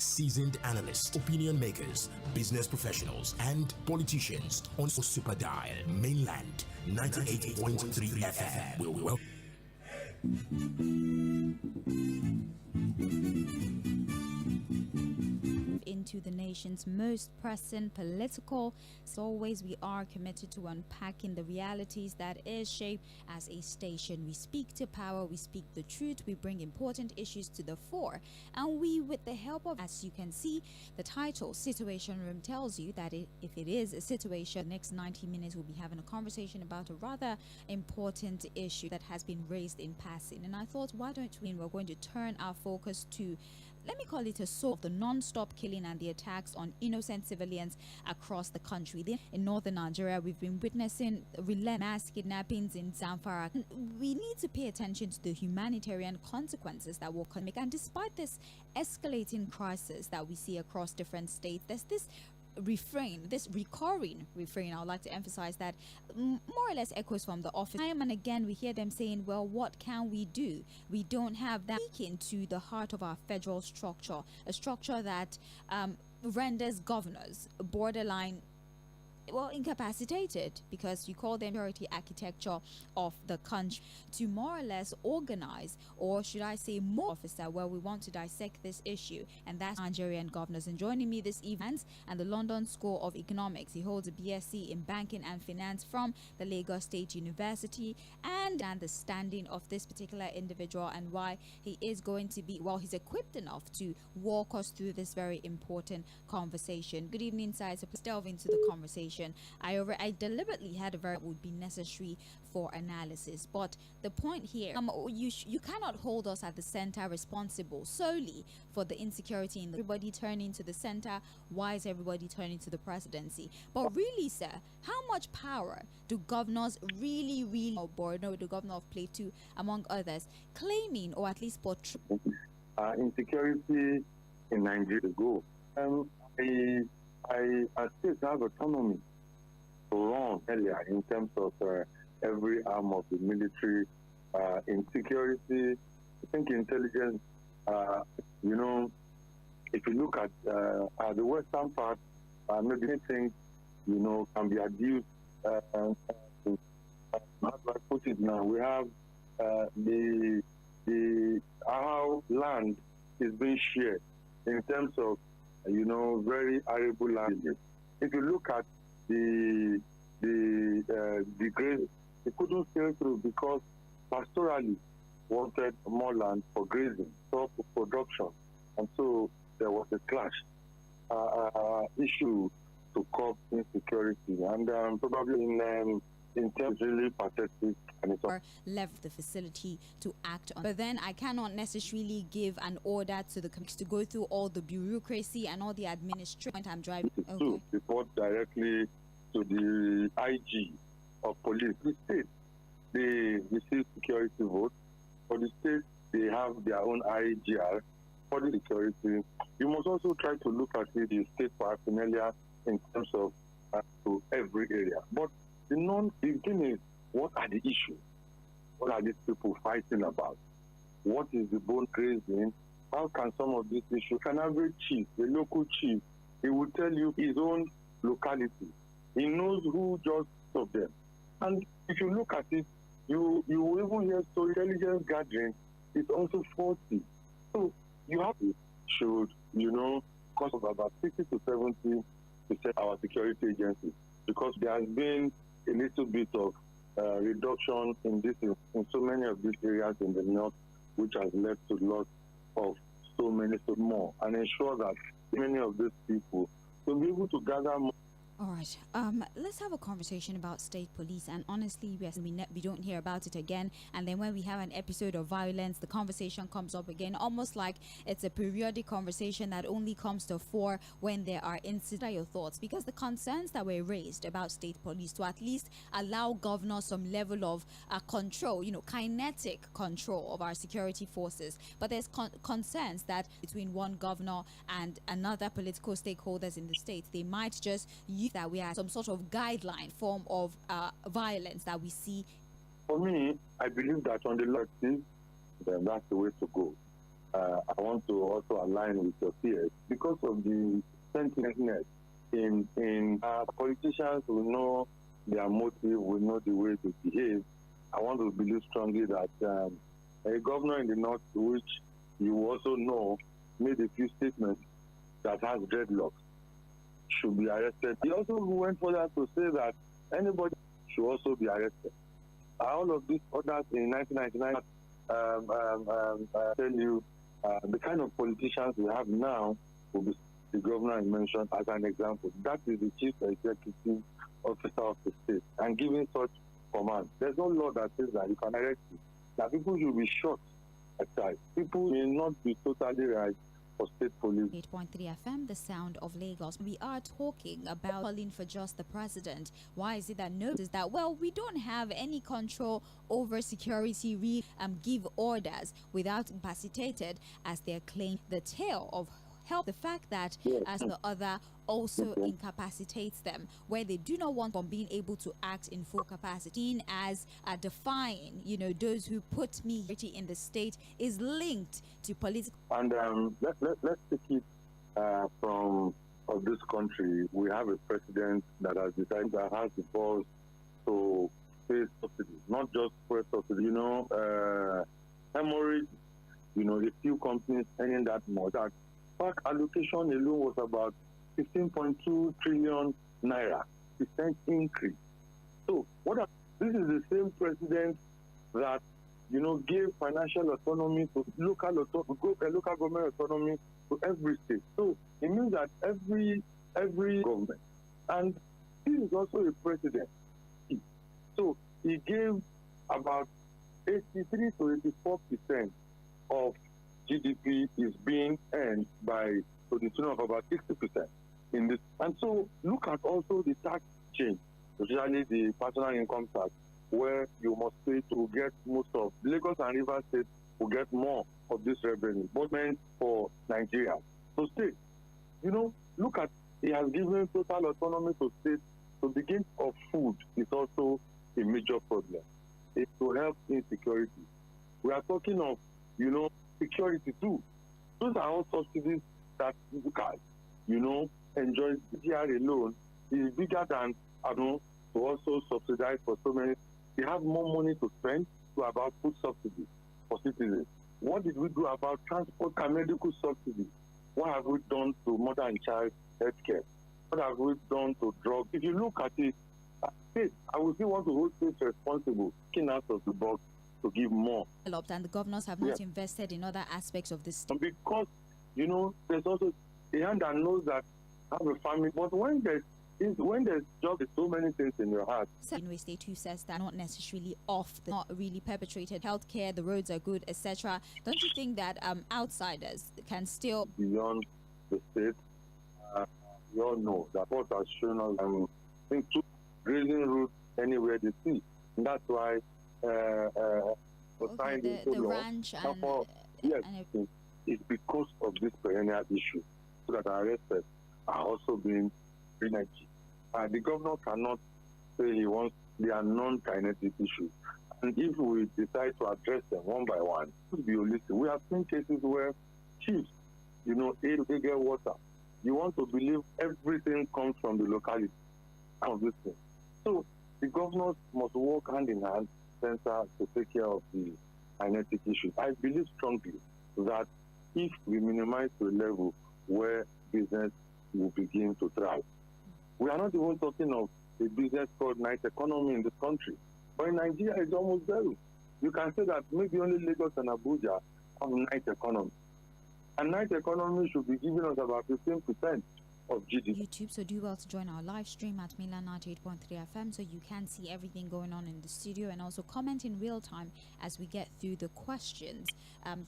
seasoned analysts, opinion makers, business professionals, and politicians on Super Dial Mainland 98.3 FM. Well. Into the nation's most pressing political. As always, we are committed to unpacking the realities that is shaped as a station. We speak to power, we speak the truth, we bring important issues to the fore, and we, with the help of, as you can see, the title Situation Room tells you that if it is a situation, the next 90 minutes we'll be having a conversation about a rather important issue that has been raised in passing. And I thought, why don't we're going to turn our focus to, let me call it a soul of the non-stop killing and the attacks on innocent civilians across the country. Then in northern Nigeria, we've been witnessing relentless mass kidnappings in Zamfara. We need to pay attention to the humanitarian consequences that will come. And despite this escalating crisis that we see across different states, there's this recurring refrain, I would like to emphasize that, more or less echoes from the office. Time and again we hear them saying, well, what can we do? We don't have that. Speaking to the heart of our federal structure, a structure that renders governors borderline incapacitated, because you call them security architecture of the country, to more or less organize, or should I say more officer, where we want to dissect this issue, and that's Nigerian governors. And joining me this evening, and the London School of Economics, he holds a BSc in Banking and Finance from the Lagos State University, and the standing of this particular individual and why he is going to be, he's equipped enough to walk us through this very important conversation. Good evening, sir. So please delve into the conversation. I deliberately had a very would be necessary for analysis, but the point here, you cannot hold us at the center responsible solely for the insecurity in everybody turning to the center. Why is everybody turning to the presidency? But really, sir, how much power do governors really Borno, the governor of Plateau, among others, claiming or at least portraying insecurity in Nigeria go? I still have autonomy to run earlier in terms of every arm of the military, insecurity. I think intelligence, if you look at the western part, maybe things, can be abused. How do I put it now? We have how land is being shared in terms of very arable land. If you look at the graze, it couldn't sail through because pastoralists wanted more land for grazing, for production, and so there was a clash issue to curb insecurity, and probably in terms really pathetic. Or left the facility to act on. But then I cannot necessarily give an order to the committee to go through all the bureaucracy and all the administration. I'm driving. To report directly to the IG of police. The state, they receive security votes. For the state, they have their own IGR for the security. You must also try to look at the state paraphernalia in terms of to every area. But the thing is, what are the issues? What are these people fighting about? What is the bone grazing? How can some of these issues? An average chief, a local chief, he will tell you his own locality. He knows who just of them. And if you look at it, you will even hear so intelligence gathering is also faulty. So you have to should, cost of about 60 to 70% our security agencies, because there has been a little bit of reduction in so many of these areas in the north, which has led to loss of so more, and ensure that many of these people will be able to gather more. All right, let's have a conversation about state police. And honestly, we don't hear about it again. And then when we have an episode of violence, the conversation comes up again, almost like it's a periodic conversation that only comes to fore when there are incidents. Your thoughts? Because the concerns that were raised about state police to at least allow governors some level of control, kinetic control of our security forces. But there's concerns that between one governor and another political stakeholders in the state, they might just use that we have some sort of guideline form of violence that we see. For me, I believe that on the left, then that's the way to go. I want to also align with your peers because of the sentimentness in politicians who know their motive, will know the way to behave. I want to believe strongly that a governor in the north, which you also know, made a few statements that has dreadlocks, should be arrested. He also went further to say that anybody should also be arrested. All of these others in 1999 tell you the kind of politicians we have now will be the governor I mentioned as an example. That is the chief executive officer of the state and giving such command. There's no law that says that you can arrest you. That people should be shot at times. People may not be totally right for state police. 8.3 FM, the sound of Lagos. We are talking about calling for just the president. Why is it that notice that, well, we don't have any control over security, we give orders without incapacitated, as they claim the tale of help, the fact that as the other also incapacitates them, where they do not want from being able to act in full capacity, as defying, those who put me in the state is linked to political. And let's take it from of this country. We have a president that has decided that has the balls to pay subsidies, not just for subsidy. Hemorrhage, a few companies earning that much. That park allocation alone was about 15.2 trillion naira, percent increase. So this is the same president that gave financial autonomy to local government autonomy to every state. So it means that every government, and he is also a president. So he gave about 83 to 84% of GDP is being earned to the tune of about 60% in this. And so look at also the tax change, especially the personal income tax, where you must pay to get most of Lagos and Rivers State will get more of this revenue, but meant for Nigeria. So state, look at, he has given total autonomy to states. So the gain of food is also a major problem. It's to help insecurity. We are talking of, security too. Those are all subsidies that you can, enjoy. GR alone is bigger than, to also subsidize for so many. They have more money to spend to about food subsidies for citizens. What did we do about transport and medical subsidies? What have we done to mother and child health care? What have we done to drugs? If you look at it, I would still want to hold states responsible, looking out of the box to give more. And the governors have not invested in other aspects of this. Because, there's also a hand that knows that have a family, but when there's just so many things in your heart. Benue State who says that not necessarily not really perpetrated healthcare, the roads are good, etc. Don't you think that outsiders can still beyond the state? We all know that what has shown us into grazing routes anywhere they see, and that's why the ranch and it's because of this perennial issue, so that our arrested are also being reneged. The governor cannot say they are non-kinetic issues. And if we decide to address them one by one, it will be holistic. We have seen cases where chiefs, they get water. You want to believe everything comes from the locality of this thing. So the governors must work hand in hand, censor, to take care of the kinetic issues. I believe strongly that if we minimize to a level where business will begin to thrive. We are not even talking of a business called night economy in this country. But in Nigeria, it's almost zero. You can say that maybe only Lagos and Abuja have night economy. And night economy should be giving us about 15% of GDP. YouTube, so do well to join our live stream at Milan 98.3 FM so you can see everything going on in the studio and also comment in real time as we get through the questions.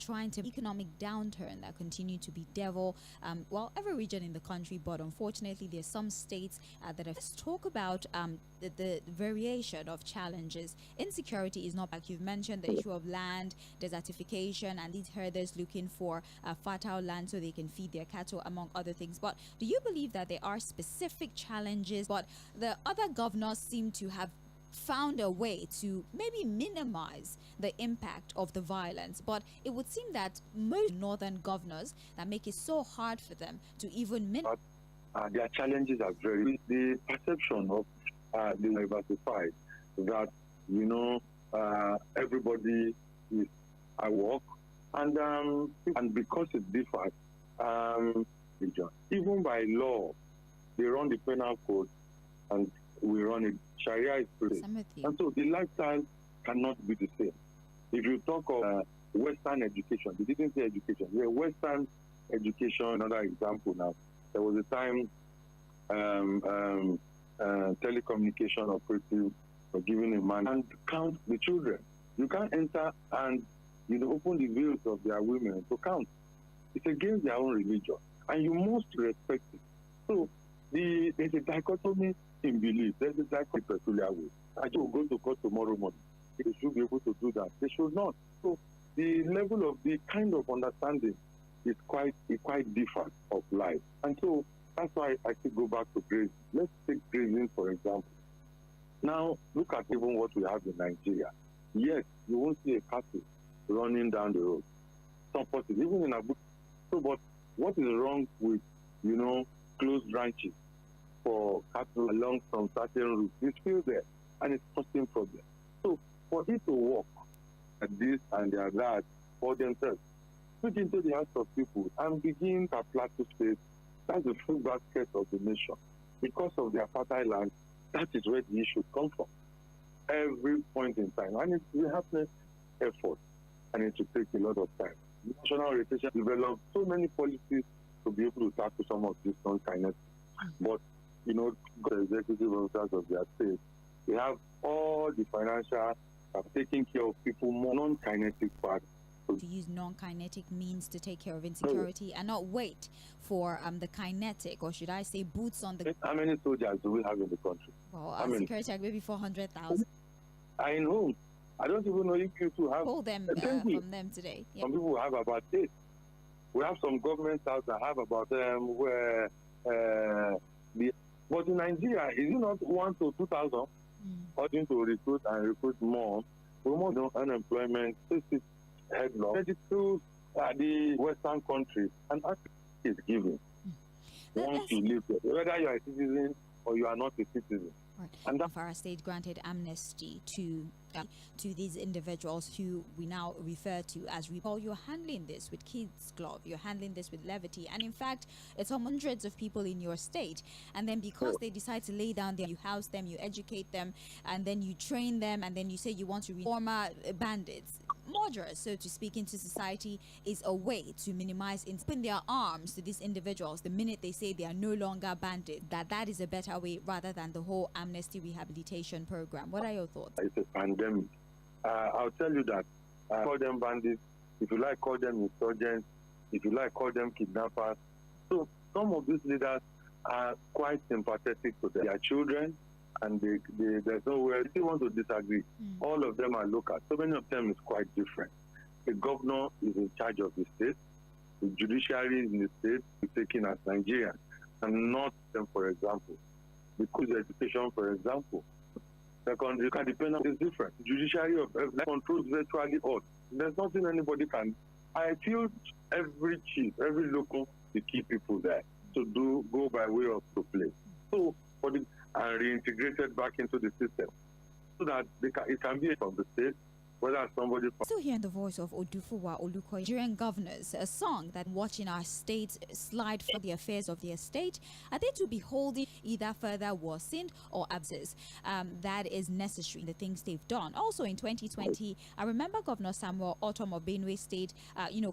Trying to economic downturn that continue to be devil, every region in the country, but unfortunately there's some states that have talk about the variation of challenges. Insecurity is not like you've mentioned, the issue of land, desertification, and these herders looking for fertile land so they can feed their cattle, among other things. But do you believe that there are specific challenges, but the other governors seem to have found a way to maybe minimize the impact of the violence. But it would seem that most northern governors that make it so hard for them to even minimize. Their challenges are very, the perception of the diversified that, everybody is at work, and because it differs, even by law, they run the penal code and we run it. Sharia is pretty. And so the lifestyle cannot be the same. If you talk of Western education, they didn't say education. Yeah, Western education, another example now. There was a time telecommunication operative were giving a man and count the children. You can't enter and open the veils of their women to count. It's against their own religion, and you must respect it. So there's a dichotomy in belief. There's a dichotomy in peculiar way. I will go to court tomorrow morning. They should be able to do that. They should not. So the level of the kind of understanding is quite different of life. And so that's why I still go back to grazing. Let's take grazing, for example. Now, look at even what we have in Nigeria. Yes, you won't see a cattle running down the road. Some places, even in Abuja. So, but what is wrong with, closed ranches for cattle along some certain routes? It's still there, and it's causing problems. So, for it to work at this and that for themselves, put into the hands of people and begin to plateau space. That's the food basket of the nation. Because of their fertile land, that is where the issue comes from. Every point in time. And it's a happening effort. And it will take a lot of time. National orientation developed so many policies to be able to tackle some of these non-kinetic. But, the executive officers of their state, they have all the financial taking care of people more non-kinetic part. To use non-kinetic means to take care of insecurity and not wait for the kinetic, or should I say boots on the... How many soldiers do we have in the country? Well, security maybe 400,000. I know. I don't even know if you two have... Pull them from them today. Yep. Some people have about 8. We have some governments out that have about but in Nigeria, is it not 1 to 2,000? According to recruit more. We want unemployment. This is headlong. 32 the Western countries, and actually is given. Once you live there, whether you are a citizen or you are not a citizen. Right. And our state granted amnesty to these individuals who we now refer to as rebel. You're handling this with kids' glove. You're handling this with levity. And in fact, it's hundreds of people in your state. And then because they decide to lay down there, you house them, you educate them, and then you train them, and then you say you want to reform bandits. Murderers, so to speak, into society is a way to minimize and open their arms to these individuals the minute they say they are no longer bandits. That is a better way rather than the whole amnesty rehabilitation program. What are your thoughts? It's a pandemic. I'll tell you that. Call them bandits. If you like, call them insurgents. If you like, call them kidnappers. So some of these leaders are quite sympathetic to their children, and there's nowhere they want to disagree. All of them are local. So many of them is quite different. The governor is in charge of the state. The judiciary in the state is taken as Nigerian, and not them, for example. Because education, for example, secondary can depend on is different. Judiciary of controls virtually all. There's nothing anybody can. I feel every chief, every local, the key people there to go by way of the place. So for the and reintegrated back into the system so that it can be from the state, whether somebody... Still hearing the voice of Odufuwa Nigerian governors, a song that watching our state slide for the affairs of their state, are they to be holding either further worsened or abscess? That is necessary, the things they've done. Also in 2020, I remember Governor Samuel Ortom of Benue State,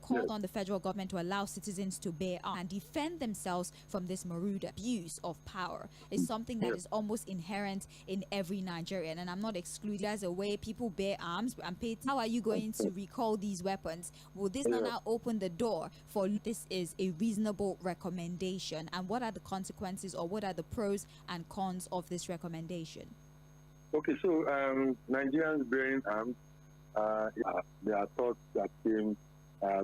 called on the federal government to allow citizens to bear arms and defend themselves from this marauder abuse of power. It's something that is almost inherent in every Nigerian, and I'm not excluding as a way people bear arms and pay. How are you going to recall these weapons? Will this now open the door for this is a reasonable recommendation? And what are the consequences, or what are the pros and cons of this recommendation? Okay, so Nigerians bearing arms, there are thoughts that came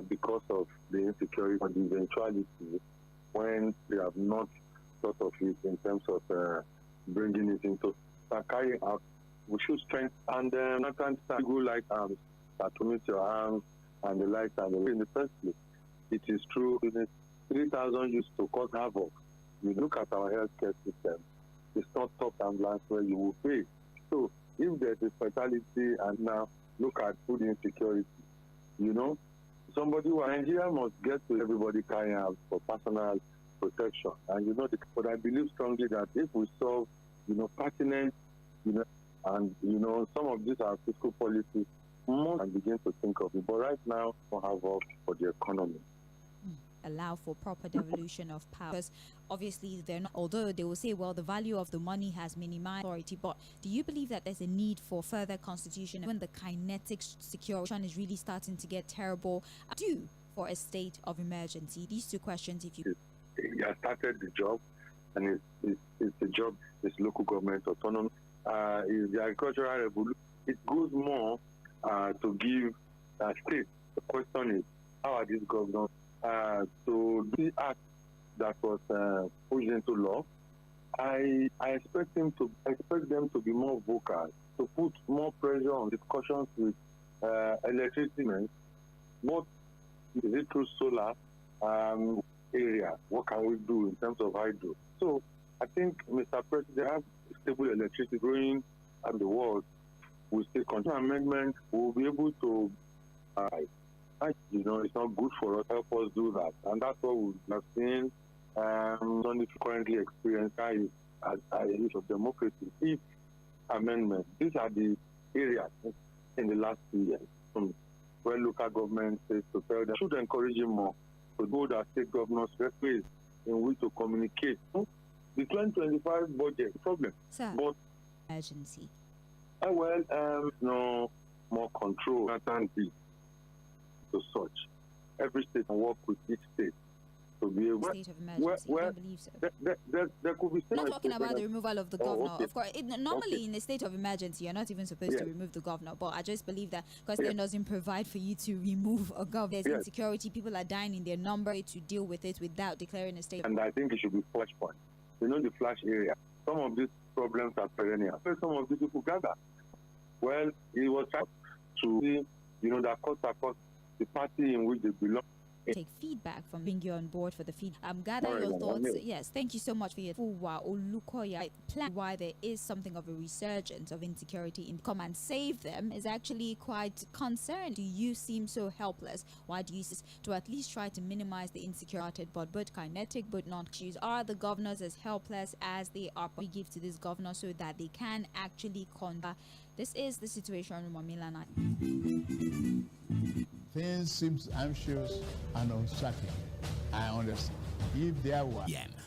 because of the insecurity or the eventuality when they have not thought of it in terms of bringing it into carrying out we should strengthen and not go like arms, atomic your arms and the likes and in the first place. It is true, 3,000 used to cause havoc. You look at our healthcare system, it's not top ambulance where you will pay. So if there's a fatality and now look at food insecurity, somebody who Nigeria must get to everybody carrying out for personal protection. And but I believe strongly that if we solve, pertinent, and some of these are fiscal policies, and begin to think of it. But right now, we have work for the economy. Allow for proper devolution of power. Because obviously, they're not, although they will say, well, the value of the money has minimized authority, but do you believe that there's a need for further constitution when the kinetic situation is really starting to get terrible? Do for a state of emergency? These two questions, if you... He has started the job, and it's the job, it's local government autonomy. It's the agricultural revolution. It goes more to give state. The question is, how are these governors to the act that was pushed into law? I expect them to be more vocal, to put more pressure on discussions with electricity. What is it through solar area? What can we do in terms of hydro? So I think, Mr. President, have stable electricity growing at the world. We still continue amendment. We'll be able to. It's not good for us. Help us do that, and that's what we have seen. Currently experienced as a use of democracy. If amendment, these are the areas in the last 2 years where local government says to tell them should encourage him more to go to state governors' ways in which to communicate. The 2025 budget problem, sir, but emergency. No more control than this. To such, every state can work with each state to be able. State of emergency. I don't believe so. There could be. I'm not talking about the removal of the governor. Okay. Of course, normally in a state of emergency, you're not even supposed to remove the governor. But I just believe that because it doesn't provide for you to remove a governor. There's insecurity. People are dying in their number to deal with it without declaring a state. And I think it should be flashpoint. The flash area. Some of these problems are perennial. Some of these people gather. Well, it was to see, that across the party in which they belong. Take feedback from bring you on board for the feed. Gather your thoughts. Yes, thank you so much for your plan. Why there is something of a resurgence of insecurity in come and save them is actually quite concerning. Do you seem so helpless? Why do you to at least try to minimize the insecurity? But kinetic, but not issues. Are the governors as helpless as they are? We give to this governor so that they can actually conquer. This is the situation in Mamilana. Things seem anxious and uncertain. I understand. If there were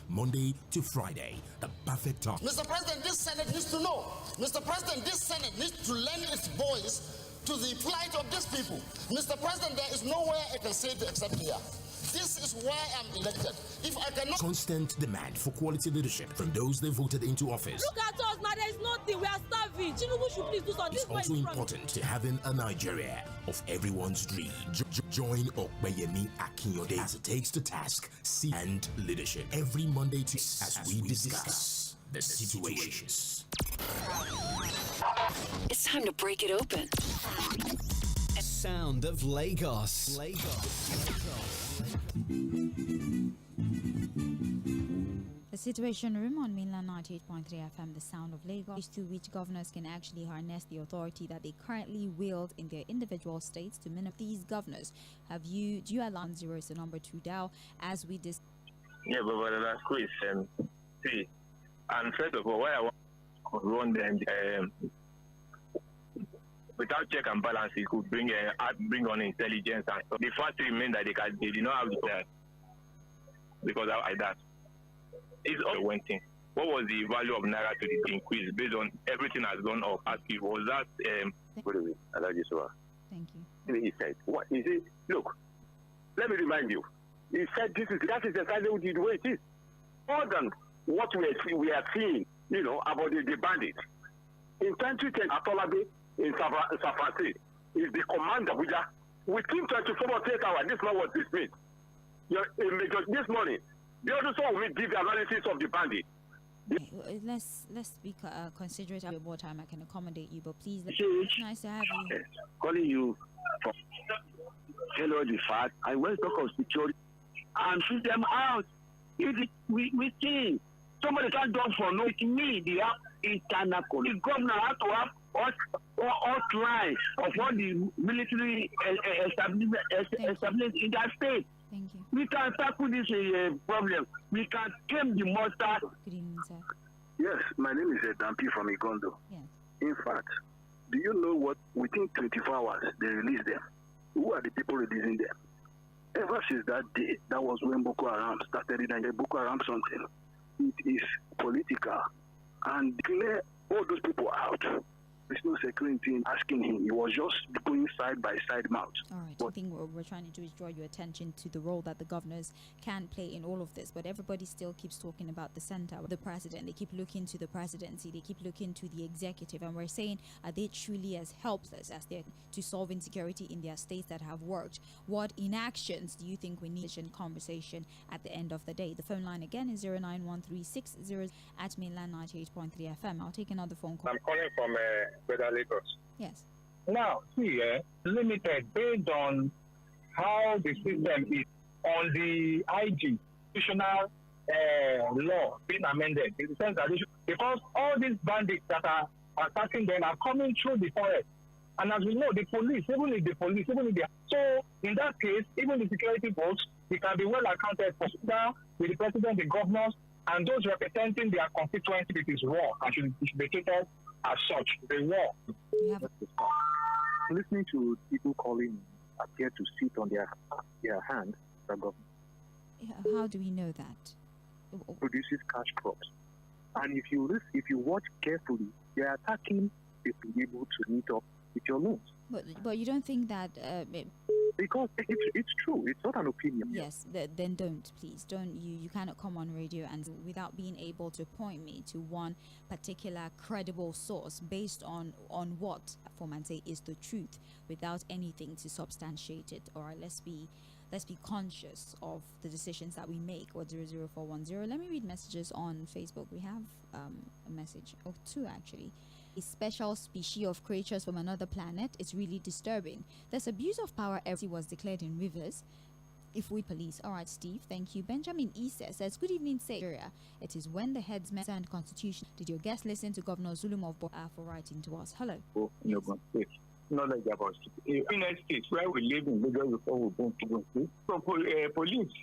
Monday to Friday, the perfect time. Mr. President, this Senate needs to know. Mr. President, this Senate needs to lend its voice to the plight of these people. Mr. President, there is nowhere I can say it except here. This is why I'm elected. If I cannot... Constant demand for quality leadership from those they voted into office. Look at us now, there is nothing. We are starving. Tinubu should please do something. It's also important to having a Nigeria of everyone's dream. Join WG Akinyode as it takes to task, and leadership every Monday to as we discuss the situations. It's time to break it open. Sound of Lagos. The Situation Room on mainland 98.3 FM, the sound of Lagos, through which governors can actually harness the authority that they currently wield in their individual states to minimize these governors. Do you allow 0 is the number to dial as we discuss? Yeah, but that's quick. See, and first of all, why I want to run them without check and balance, it could bring on intelligence, and the fact remains that they did not have the plan because of that. It's all one thing. What was the value of Naira to the increase based on everything has gone up? Asking, was that Thank you. He said, what is it? Look, let me remind you. He said that is exactly the way it is. More than what we are seeing, about the bandits. In 2010, Atolabe in Safasi is the commander. Within 24 hours, this man was dismissed. This morning, the other side will give the analysis of the bandit. Okay, let's be considerate of more time. I can accommodate you, but please, it's nice to have you. Calling you for tell all the fact. I went to talk of security and shoot them out. We see somebody can't do for no me. They have internal. The governor has to have outline of what the military established in that state. Thank you. We can tackle this problem. We can tame the monster. Good evening, sir. Yes, my name is Dampi from Igondo. Yes. In fact, do you know what? Within 24 hours, they released them. Who are the people releasing them? Ever since that day, that was when Boko Haram started it, and Boko Haram something. It is political. And declare all those people out. There's no security asking him. He was just going side by side mouth. All right. I think what we're trying to do is draw your attention to the role that the governors can play in all of this. But everybody still keeps talking about the center, the president. They keep looking to the presidency. They keep looking to the executive. And we're saying, are they truly as helpless as they're to solve insecurity in their states that have worked? What inactions do you think we need in conversation at the end of the day? The phone line again is 09136 at mainland 98.3 FM. I'll take another phone call. I'm calling from Whether Lagos. Yes. Now, see, limited based on how the system is on the IG, constitutional law being amended in the sense that because all these bandits that are attacking them are coming through the forest. And as we know, the police, even if so in that case, even the security folks, they can be well accounted for with the president, the governors, and those representing their constituency. It is wrong and should be treated as such. The war. Listening to people calling appear to sit on their hands, the government. How do we know that? Produces cash crops. And if you watch carefully, they are attacking to be able to meet up with your loans. But you don't think that because it's true. It's not an opinion. Yes, then don't, please don't. You cannot come on radio and without being able to point me to one particular credible source based on what for man say is the truth, without anything to substantiate it. All right, let's be conscious of the decisions that we make. Or 00410. Let me read messages on Facebook. We have a message, or two actually. A special species of creatures from another planet is really disturbing. This abuse of power was declared in rivers. If we police. All right, Steve, thank you. Benjamin Issa says, good evening, Nigeria. It is when the headsmen and constitution. Did your guest listen to Governor Zulum of Boa for writing to us? Hello. Knowledge about in a state where we live in Lagos before we go to State. So police,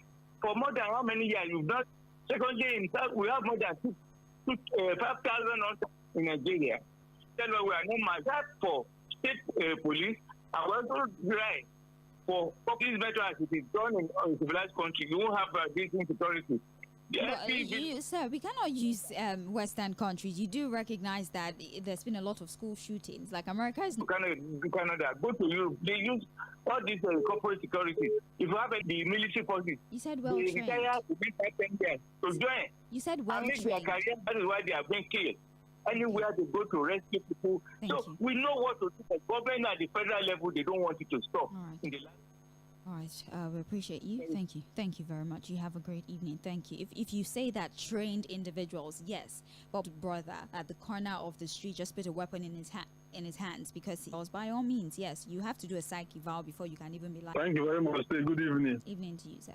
for more than how many years you've not? Secondly, in fact, we have more than 5,000 in Nigeria. Then we are not matched for state police, and we also right for police better as it is done in a civilized country. You won't have this insecurity. Sir, we cannot use Western countries. You do recognize that there's been a lot of school shootings. Like America is. Canada, go to Europe. They use all these corporate security. If you have the military forces, you said well trained. So join. You said well trained. Their career, that is why they are being killed. Anywhere they go to rescue people. We know what to do. The government at the federal level, they don't want it to stop. All right, we appreciate you. Thank you very much. You have a great evening. Thank you. If you say that trained individuals, yes, but brother at the corner of the street just put a weapon in his hands because he was, by all means, yes, you have to do a psyche vow before you can even be like. Thank you very much. Good evening. Evening to you, sir.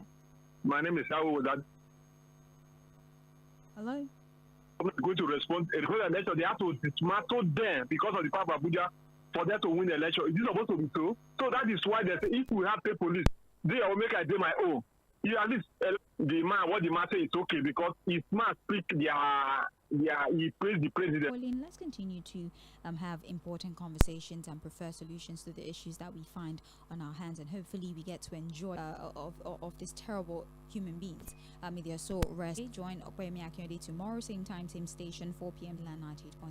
My name is Wᴏᴜ. Hello. I'm going to respond. They have to dismantle them because of the power of Abuja for them to win the election. Is this supposed to be so? So that is why they say if we have the police, they will make I do my own. You at least what the man say is okay because his man speak he praised the president. Pauline, let's continue to have important conversations and prefer solutions to the issues that we find on our hands, and hopefully we get to enjoy of these terrible human beings. May their soul rest. Join Okwemi Akiyode tomorrow, same time, same station, 4 p.m. Land 98.3.